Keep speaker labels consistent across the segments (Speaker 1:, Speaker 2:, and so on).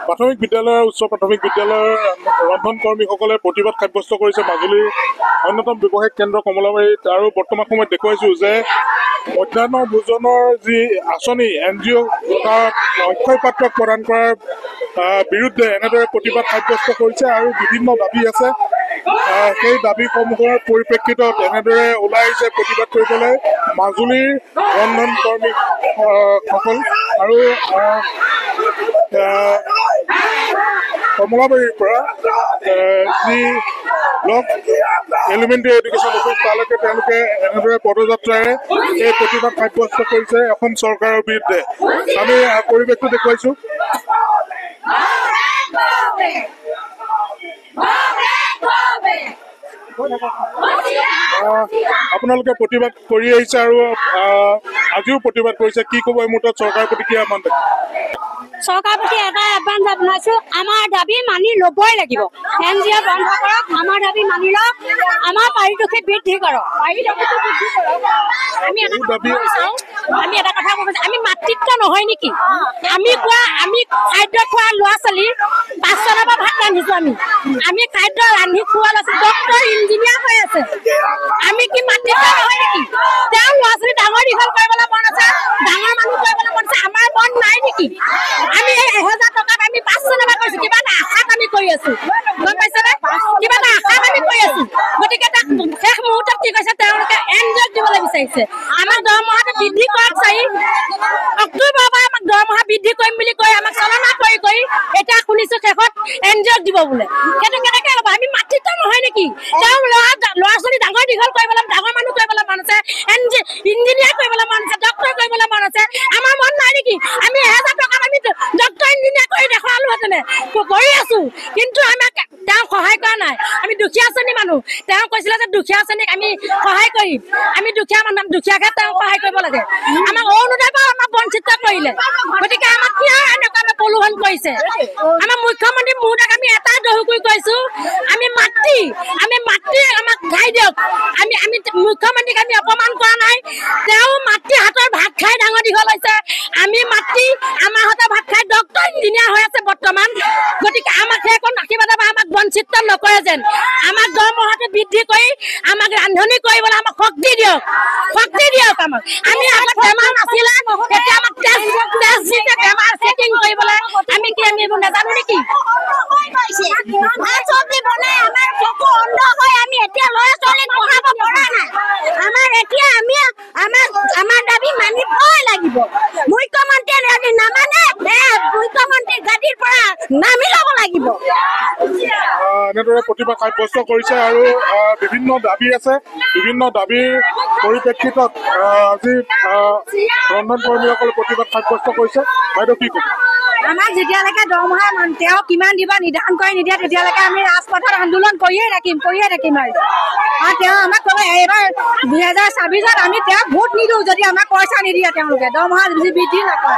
Speaker 1: প্ৰাথমিক বিদ্যালয় উচ্চ প্ৰাথমিক বিদ্যালয়ৰ ৰন্ধন কৰ্মীসকলে প্ৰতিবাদ সাব্যস্ত কৰিছে মাজুলীৰ অন্যতম ব্যৱসায়িক কেন্দ্ৰ কমলাবাৰীত। আৰু বৰ্তমান সময়ত দেখুৱাইছোঁ যে মধ্যাহ্ন ভোজনৰ যি আঁচনি NGO তথা অক্ষয় পাত্ৰক প্ৰদান কৰাৰ বিৰুদ্ধে এনেদৰে প্ৰতিবাদ সাব্যস্ত কৰিছে আৰু বিভিন্ন দাবী আছে। সেই দাবীসমূহৰ পৰিপ্ৰেক্ষিতত এনেদৰে ওলাই আহিছে প্ৰতিবাদ কৰিবলৈ মাজুলীৰ ৰন্ধন কৰ্মীসকল। আৰু কমলাবাৰীৰ পৰা যি ব্লক এলিমেণ্টাৰী এডুকেশ্যন অফিচ তালৈকে তেওঁলোকে এনেদৰে পদযাত্ৰাৰে এই প্ৰতিবাদ সাব্যস্ত কৰিছে অসম চৰকাৰৰ বিৰুদ্ধে। আমি পৰিৱেশটো দেখুৱাইছোঁ। আপোনালোকে প্ৰতিবাদ কৰি আহিছে আৰু আজিও প্ৰতিবাদ কৰিছে, কি ক'ব এই মুহূৰ্তত চৰকাৰৰ প্ৰতি কি আহ্বান?
Speaker 2: চৰকাৰৰ প্ৰতি এটা আহ্বান জনাইছোঁ, আমাৰ দাবী মানি ল'বই লাগিব। NGO বন্ধ কৰক, আমাৰ দাবী মানি লওক, আমাৰ পাৰিতোষিক বৃদ্ধি কৰক। আমি এটা কথা ক'ব বিচাৰোঁ, আমি মাতৃত্ব নহয় নেকি? আমি খাদ্য খোৱা ল'ৰা ছোৱালী 5 চনৰ পৰা ভাত ৰান্ধিছোঁ। আমি খাদ্য ৰান্ধি খোৱা ল'ৰা ছোৱালী ডক্তৰ ইঞ্জিনিয়াৰ হৈ আছে। আমি কি মাতৃত্ব নহয় নেকি? তেওঁ ল'ৰা ছোৱালী ডাঙৰ দীঘল কৰিবলৈ মন আছে, ডাঙৰ মানুহ কৰিবলৈ মন আছে, আমাৰ মন নাই নেকি? আমি 1000 টকাত আমি 5 চনৰ পৰা কৰিছোঁ, কিবা এটা আশাত আমি কৰি আছোঁ, গম পাইছেনে? কিবা এটা আশাত আমি কৰি আছোঁ। গতিকে তাক শেষ মুহূৰ্তত কি কৈছে, তেওঁলোকে NGOক দিবলৈ বিচাৰিছে। আমাক দৰমহাটো বৃদ্ধি কৰক চাই, অক্টোবৰৰ পৰা আমাক দৰমহা বৃদ্ধি কৰিম বুলি কৈ আমাক চলনা কৰি এতিয়া শুনিছোঁ শেষত NGOক দিব বোলে। সেইটো কেনেকৈ হ'ব? আমি মাতৃত্ব নহয় নেকি? তেওঁ ল'ৰা ছোৱালী ডাঙৰ দীঘল কৰিবলৈ, ডাঙৰ মানুহ কৰিবলৈ মন আছে, ইঞ্জিনিয়াৰ কৰিবলৈ মন আছে, ডক্তৰ কৰিবলৈ মন আছে, আমাৰ মন নাই নেকি? আমি 1000 টকাত আমি ডক্তৰ ইঞ্জিনিয়াৰ কৰি দেখুৱালোহেঁতেনে, কৰি আছোঁ, কিন্তু আমাক তেওঁ সহায় কৰা নাই। আমি দুখীয়া শ্ৰেণীৰ মানুহ, তেওঁ কৈছিলে যে দুখীয়া শ্ৰেণীক আমি সহায় কৰিম। আমি দুখীয়া মানুহ, দুখীয়াকে তেওঁ সহায় কৰিব লাগে। আমাক অৰুণোদয়ৰ পৰা আমাক বঞ্চিত কৰিলে। গতিকে আমাক কিয় এনেকুৱা প্ৰলোভন কৰিছে? আমাৰ মুখ্যমন্ত্ৰী মহোদয়ক আমি এটা দহুকুৰি কৈছোঁ, আমি মাতৃ আমাক ঘাই দিয়ক। আমি মুখ্যমন্ত্ৰীক আমি অপমান কৰা নাই। তেওঁ মাতৃ হাতৰ ভাত খাই ডাঙৰ দীঘল হৈছে। আমি মাতৃ আমাৰ হাতৰ ভাত খাই ডক্তৰ ইঞ্জিনিয়াৰ হৈ আছে বৰ্তমান। গতিকে আমাক সেইকণ আশীৰ্বাদ বা আমাক বঞ্চিত নকৰে যেন। আমাক দৰমহাটো বৃদ্ধি কৰি আমাক ৰান্ধনি কৰিবলৈ আমাক শক্তি দিয়ক আমাক। আমি আগত বেমাৰ নাছিলে, এতিয়া আমাক টেষ্ট দিছে বেমাৰ চেকিং কৰিবলৈ। আমি এইবোৰ নাজানো নেকি? আমাৰ দাবী মানিবই লাগিব। মুখ্যমন্ত্ৰীয়ে যদি নামানে, মুখ্যমন্ত্ৰী গাদীৰ পৰা নামি ল'ব লাগিব।
Speaker 1: এনেদৰে প্ৰতিবাদ সাব্যস্ত কৰিছে আৰু বিভিন্ন দাবী আছে। বিভিন্ন দাবীৰ পৰিপ্ৰেক্ষিতত আজি ৰন্ধন কৰ্মীসকলে প্ৰতিবাদ সাব্যস্ত কৰিছে। বাইদেউ কি ক'ব?
Speaker 2: আমাক যেতিয়ালৈকে দৰমহা তেওঁ কিমান দিব নিৰ্ধাৰণ কৰি নিদিয়ে, তেতিয়ালৈকে আমি ৰাজপথত আন্দোলন কৰিয়ে থাকিম আৰু তেওঁ আমাক ক'লে এইবাৰ 2026ত আমি তেওঁক ভোট নিদিওঁ যদি আমাক পইচা নিদিয়ে, তেওঁলোকে দৰমহা বৃদ্ধি নকৰে।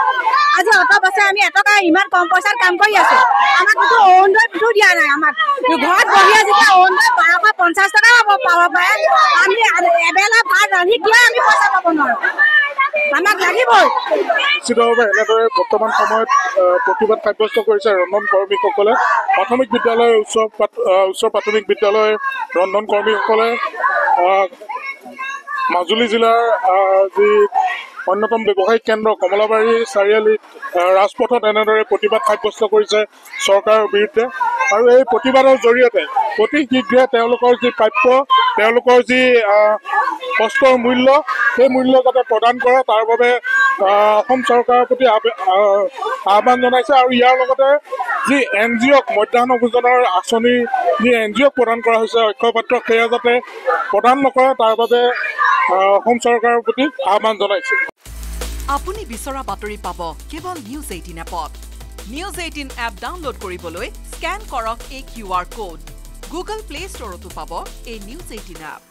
Speaker 2: আজি অত বছৰ আমি এটকা ইমান কম পইচাত কাম কৰি আছোঁ। আমাক কোনো অৰুণোদয়টো দিয়া নাই। আমাক ঘৰত বহি যেতিয়া অৰুণোদয় 1250 টকা পাব পাৰে, আমি এবেলা ভাত ৰান্ধি কিয় আমি পইচা পাব নোৱাৰোঁ? আমাক লাগিবই।
Speaker 1: নিশ্চিতভাৱে এনেদৰে বৰ্তমান সময়ত প্ৰতিবাদ সাব্যস্ত কৰিছে ৰন্ধন কৰ্মীসকলে। প্ৰাথমিক বিদ্যালয় উচ্চ প্ৰাথমিক বিদ্যালয়ৰ ৰন্ধন কৰ্মীসকলে মাজুলী জিলাৰ যি অন্যতম ব্যৱসায়িক কেন্দ্ৰ কমলাবাৰী চাৰিআলিত ৰাজপথত এনেদৰে প্ৰতিবাদ সাব্যস্ত কৰিছে চৰকাৰৰ বিৰুদ্ধে। আৰু এই প্ৰতিবাদৰ জৰিয়তে অতি শীঘ্ৰে তেওঁলোকৰ যি প্ৰাপ্য, তেওঁলোকৰ যি কষ্টৰ মূল্য, সেই মূল্য যাতে প্ৰদান কৰে তাৰ বাবে অসম চৰকাৰৰ প্ৰতি আহ্বান জনাইছে। আৰু ইয়াৰ লগতে যি NGOক মধ্যাহ্ন ভোজনৰ আঁচনি যি NGOক প্ৰদান কৰা হৈছে অক্ষয় পাত্ৰক, সেয়া যাতে প্ৰদান নকৰে তাৰ বাবে অসম চৰকাৰৰ প্ৰতি আহ্বান জনাইছে।
Speaker 3: আপুনি বিচৰা বাতৰি পাব কেৱল নিউজ 18 এপত। নিউজ 18 এপ ডাউনলোড কৰিবলৈ স্কেন কৰক এই QR কোড। গুগল প্লে ষ্টৰতো পাব এই নিউজ 18 এপ।